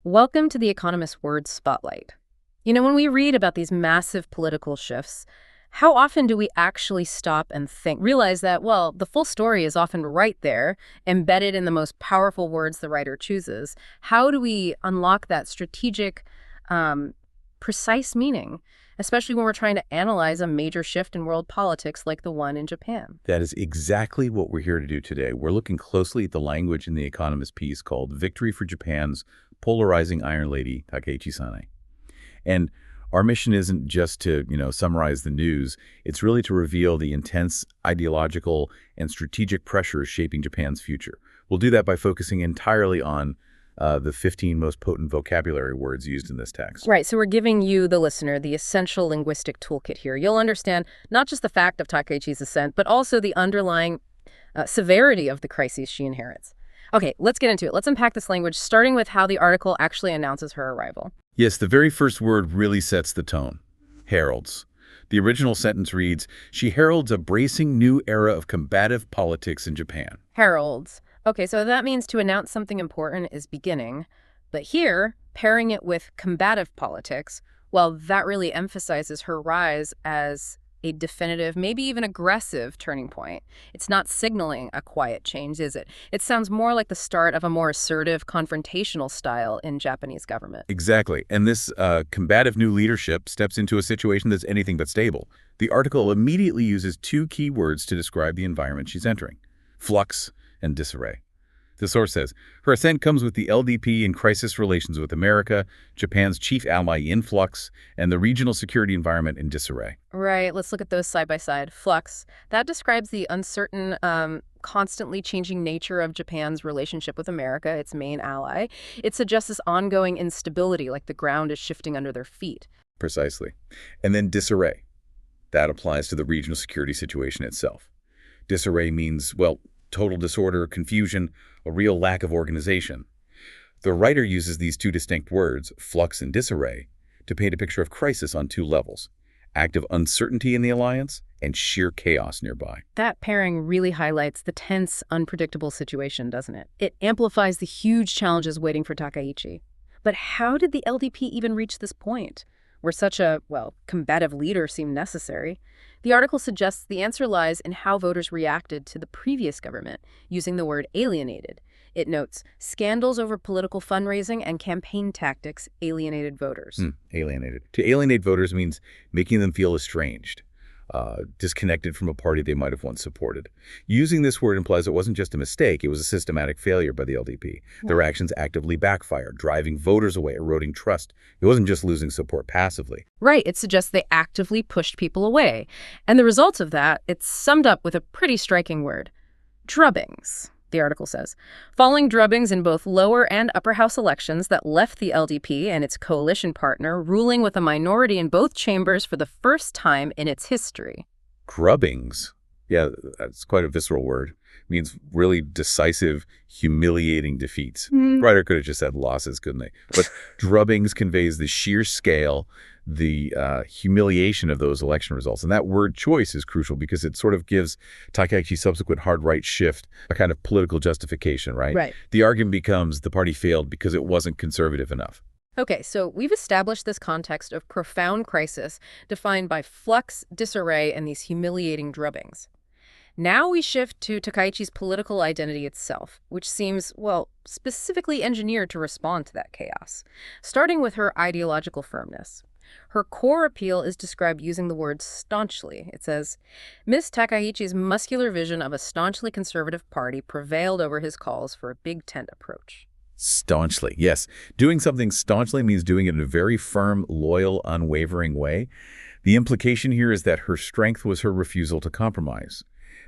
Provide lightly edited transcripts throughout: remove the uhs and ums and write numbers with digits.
Welcome to The Economist Word Spotlight. When we read about these massive political shifts, how often do we actually stop and realize that, well, the full story is often right there, embedded in the most powerful words the writer chooses? How do we unlock that strategic, precise meaning, especially when we're trying to analyze a major shift in world politics like the one in Japan? That is exactly what we're here to do today. We're looking closely at the language in the Economist piece called Victory for Japan's Polarizing Iron Lady, Takeichi-sane. And our mission isn't just to, summarize the news. It's really to reveal the intense ideological and strategic pressures shaping Japan's future. We'll do that by focusing entirely on the 15 most potent vocabulary words used in this text. Right, so we're giving you, the listener, the essential linguistic toolkit here. You'll understand not just the fact of Takeichi's ascent, but also the underlying severity of the crises she inherits. Okay, let's get into it. Let's unpack this language, starting with how the article actually announces her arrival. Yes, the very first word really sets the tone. Heralds. The original sentence reads, "She heralds a bracing new era of combative politics in Japan." Heralds. Okay, so that means to announce something important is beginning. But here, pairing it with combative politics, well, that really emphasizes her rise as a definitive, maybe even aggressive turning point. It's not signaling a quiet change, is it? It sounds more like the start of a more assertive, confrontational style in Japanese government. Exactly. And this combative new leadership steps into a situation that's anything but stable. The article immediately uses two key words to describe the environment she's entering: flux and disarray. The source says, her ascent comes with the LDP in crisis relations with America, Japan's chief ally in flux, and the regional security environment in disarray. Right, let's look at those side by side. Flux, that describes the uncertain, constantly changing nature of Japan's relationship with America, its main ally. It suggests this ongoing instability, like the ground is shifting under their feet. Precisely. And then disarray. That applies to the regional security situation itself. Disarray means, well, total disorder, confusion, a real lack of organization. The writer uses these two distinct words, flux and disarray, to paint a picture of crisis on two levels: active uncertainty in the alliance and sheer chaos nearby. That pairing really highlights the tense, unpredictable situation, doesn't it? It amplifies the huge challenges waiting for Takeichi. But how did the LDP even reach this point, where such a, combative leader seemed necessary? The article suggests the answer lies in how voters reacted to the previous government, using the word alienated. It notes, scandals over political fundraising and campaign tactics alienated voters. Alienated. To alienate voters means making them feel estranged, disconnected from a party they might have once supported. Using this word implies it wasn't just a mistake, it was a systematic failure by the LDP. Their actions actively backfired, driving voters away, eroding trust. It wasn't just losing support passively. Right, it suggests they actively pushed people away. And the result of that, it's summed up with a pretty striking word: drubbings. The article says, following drubbings in both lower and upper house elections that left the LDP and its coalition partner ruling with a minority in both chambers for the first time in its history. Drubbings. Yeah, that's quite a visceral word. It means really decisive, humiliating defeats. The writer could have just said losses, couldn't they? But drubbings conveys the sheer scale, the humiliation of those election results. And that word choice is crucial because it sort of gives Takeichi's subsequent hard right shift a kind of political justification, right? Right. The argument becomes the party failed because it wasn't conservative enough. Okay, so we've established this context of profound crisis defined by flux, disarray, and these humiliating drubbings. Now we shift to Takeichi's political identity itself, which seems, specifically engineered to respond to that chaos, starting with her ideological firmness. Her core appeal is described using the word staunchly. It says, Miss Takeichi's muscular vision of a staunchly conservative party prevailed over his calls for a big tent approach. Staunchly, yes. Doing something staunchly means doing it in a very firm, loyal, unwavering way. The implication here is that her strength was her refusal to compromise.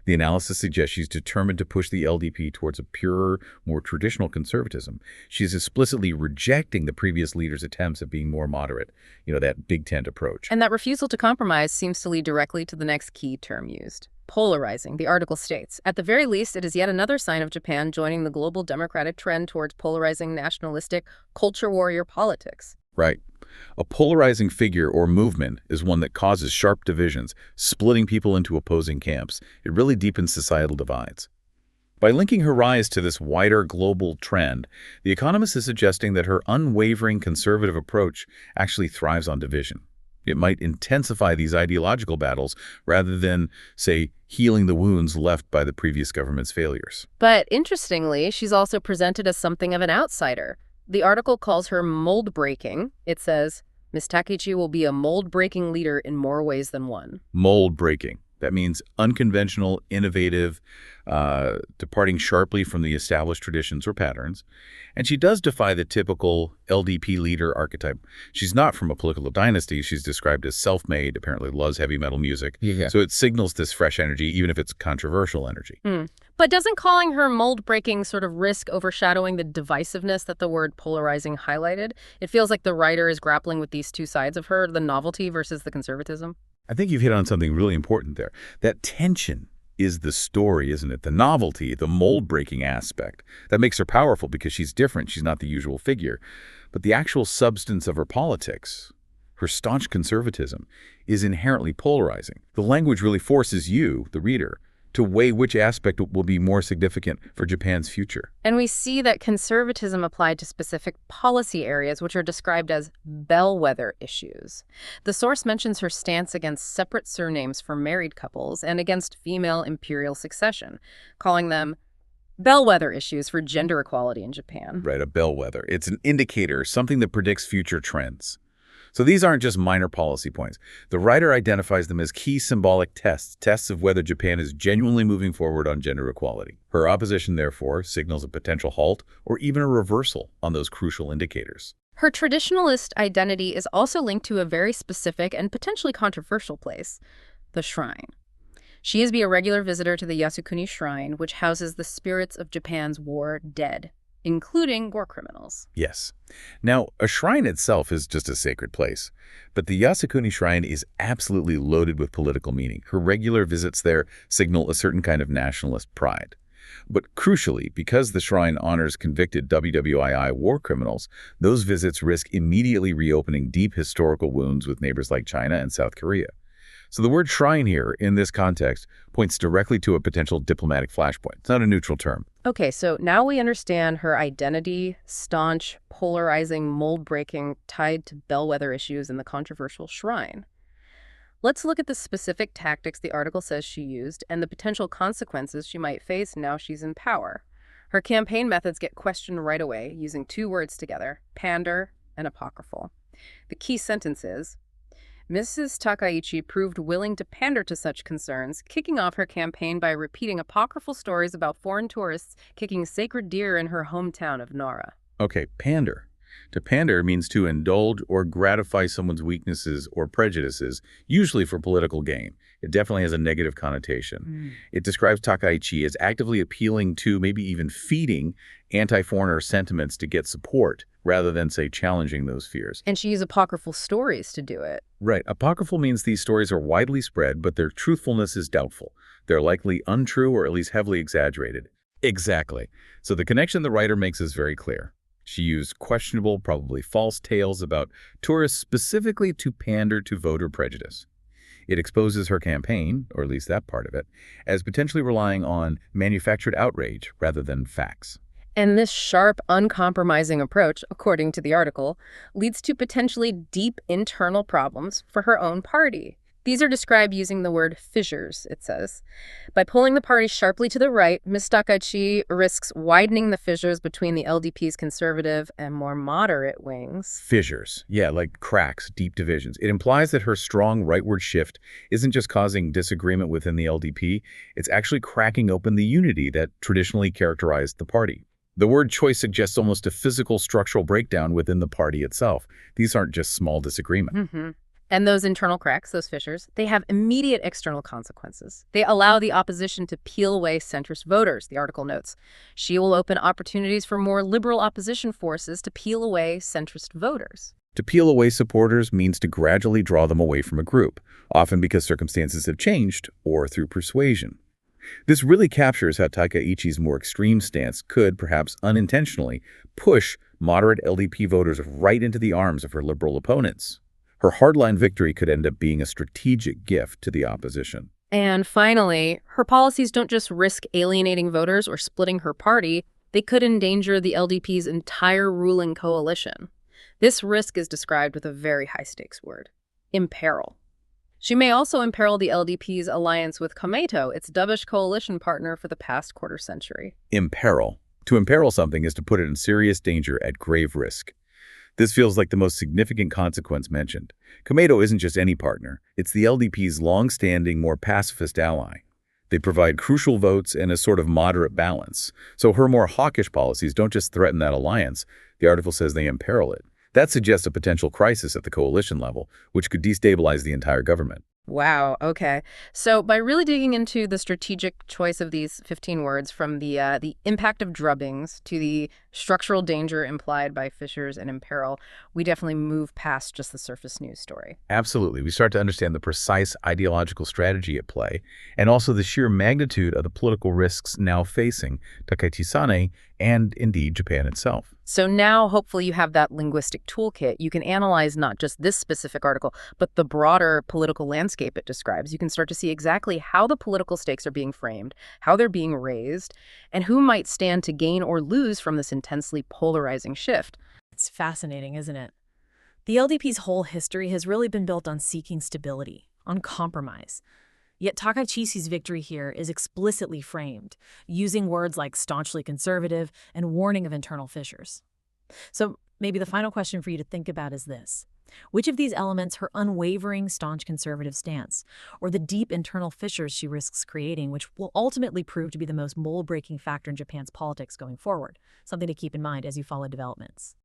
The analysis suggests she's determined to push the LDP towards a purer, more traditional conservatism. She's explicitly rejecting the previous leader's attempts at being more moderate, that big tent approach. And that refusal to compromise seems to lead directly to the next key term used: polarizing. The article states, at the very least, it is yet another sign of Japan joining the global democratic trend towards polarizing nationalistic culture warrior politics. Right. A polarizing figure or movement is one that causes sharp divisions, splitting people into opposing camps. It really deepens societal divides. By linking her rise to this wider global trend, The Economist is suggesting that her unwavering conservative approach actually thrives on division. It might intensify these ideological battles rather than, say, healing the wounds left by the previous government's failures. But interestingly, she's also presented as something of an outsider. The article calls her mould-breaking. It says, Ms. Takaichi will be a mould-breaking leader in more ways than one. Mould-breaking. That means unconventional, innovative, departing sharply from the established traditions or patterns. And she does defy the typical LDP leader archetype. She's not from a political dynasty. She's described as self-made, apparently loves heavy metal music. Yeah. So it signals this fresh energy, even if it's controversial energy. But doesn't calling her mould-breaking sort of risk overshadowing the divisiveness that the word polarizing highlighted? It feels like the writer is grappling with these two sides of her, the novelty versus the conservatism. I think you've hit on something really important there. That tension is the story, isn't it? The novelty, the mold-breaking aspect. That makes her powerful because she's different. She's not the usual figure. But the actual substance of her politics, her staunch conservatism, is inherently polarizing. The language really forces you, the reader, to weigh which aspect will be more significant for Japan's future. And we see that conservatism applied to specific policy areas, which are described as bellwether issues. The source mentions her stance against separate surnames for married couples and against female imperial succession, calling them bellwether issues for gender equality in Japan. Right, a bellwether. It's an indicator, something that predicts future trends. So these aren't just minor policy points. The writer identifies them as key symbolic tests of whether Japan is genuinely moving forward on gender equality. Her opposition, therefore, signals a potential halt or even a reversal on those crucial indicators. Her traditionalist identity is also linked to a very specific and potentially controversial place, the shrine. She is a regular visitor to the Yasukuni Shrine, which houses the spirits of Japan's war dead, including war criminals. Yes. Now, a shrine itself is just a sacred place, but the Yasukuni Shrine is absolutely loaded with political meaning. Her regular visits there signal a certain kind of nationalist pride. But crucially, because the shrine honors convicted WWII war criminals, those visits risk immediately reopening deep historical wounds with neighbors like China and South Korea. So the word shrine here, in this context, points directly to a potential diplomatic flashpoint. It's not a neutral term. Okay, so now we understand her identity, staunch, polarizing, mold-breaking, tied to bellwether issues in the controversial shrine. Let's look at the specific tactics the article says she used and the potential consequences she might face now she's in power. Her campaign methods get questioned right away, using two words together, pander and apocryphal. The key sentence is, Mrs. Takaichi proved willing to pander to such concerns, kicking off her campaign by repeating apocryphal stories about foreign tourists kicking sacred deer in her hometown of Nara. Okay, pander. To pander means to indulge or gratify someone's weaknesses or prejudices, usually for political gain. It definitely has a negative connotation. It describes Takaichi as actively appealing to, maybe even feeding, anti-foreigner sentiments to get support, rather than, say, challenging those fears. And she used apocryphal stories to do it. Right. Apocryphal means these stories are widely spread, but their truthfulness is doubtful. They're likely untrue or at least heavily exaggerated. Exactly. So the connection the writer makes is very clear. She used questionable, probably false tales about tourists specifically to pander to voter prejudice. It exposes her campaign, or at least that part of it, as potentially relying on manufactured outrage rather than facts. And this sharp, uncompromising approach, according to the article, leads to potentially deep internal problems for her own party. These are described using the word fissures, it says. By pulling the party sharply to the right, Ms. Takaichi risks widening the fissures between the LDP's conservative and more moderate wings. Fissures. Yeah, like cracks, deep divisions. It implies that her strong rightward shift isn't just causing disagreement within the LDP, it's actually cracking open the unity that traditionally characterized the party. The word choice suggests almost a physical structural breakdown within the party itself. These aren't just small disagreements. And those internal cracks, those fissures, they have immediate external consequences. They allow the opposition to peel away centrist voters, the article notes. She will open opportunities for more liberal opposition forces to peel away centrist voters. To peel away supporters means to gradually draw them away from a group, often because circumstances have changed or through persuasion. This really captures how Takaichi's more extreme stance could, perhaps unintentionally, push moderate LDP voters right into the arms of her liberal opponents. Her hardline victory could end up being a strategic gift to the opposition. And finally, her policies don't just risk alienating voters or splitting her party, they could endanger the LDP's entire ruling coalition. This risk is described with a very high-stakes word: imperil. She may also imperil the LDP's alliance with Komeito, its dovish coalition partner for the past quarter century. Imperil. To imperil something is to put it in serious danger at grave risk. This feels like the most significant consequence mentioned. Komeito isn't just any partner. It's the LDP's long-standing, more pacifist ally. They provide crucial votes and a sort of moderate balance. So her more hawkish policies don't just threaten that alliance. The article says they imperil it. That suggests a potential crisis at the coalition level, which could destabilize the entire government. Wow, okay. So by really digging into the strategic choice of these 15 words, from the impact of drubbings to the structural danger implied by Fissures and Imperil, we definitely move past just the surface news story. Absolutely. We start to understand the precise ideological strategy at play, and also the sheer magnitude of the political risks now facing Takaichi-sane and, indeed, Japan itself. So now, hopefully, you have that linguistic toolkit. You can analyze not just this specific article, but the broader political landscape it describes. You can start to see exactly how the political stakes are being framed, how they're being raised, and who might stand to gain or lose from this intensely polarizing shift. It's fascinating, isn't it? The LDP's whole history has really been built on seeking stability, on compromise. Yet Takaichi's victory here is explicitly framed, using words like staunchly conservative and warning of internal fissures. So maybe the final question for you to think about is this: which of these elements, her unwavering, staunch conservative stance, or the deep internal fissures she risks creating, which will ultimately prove to be the most mold-breaking factor in Japan's politics going forward? Something to keep in mind as you follow developments.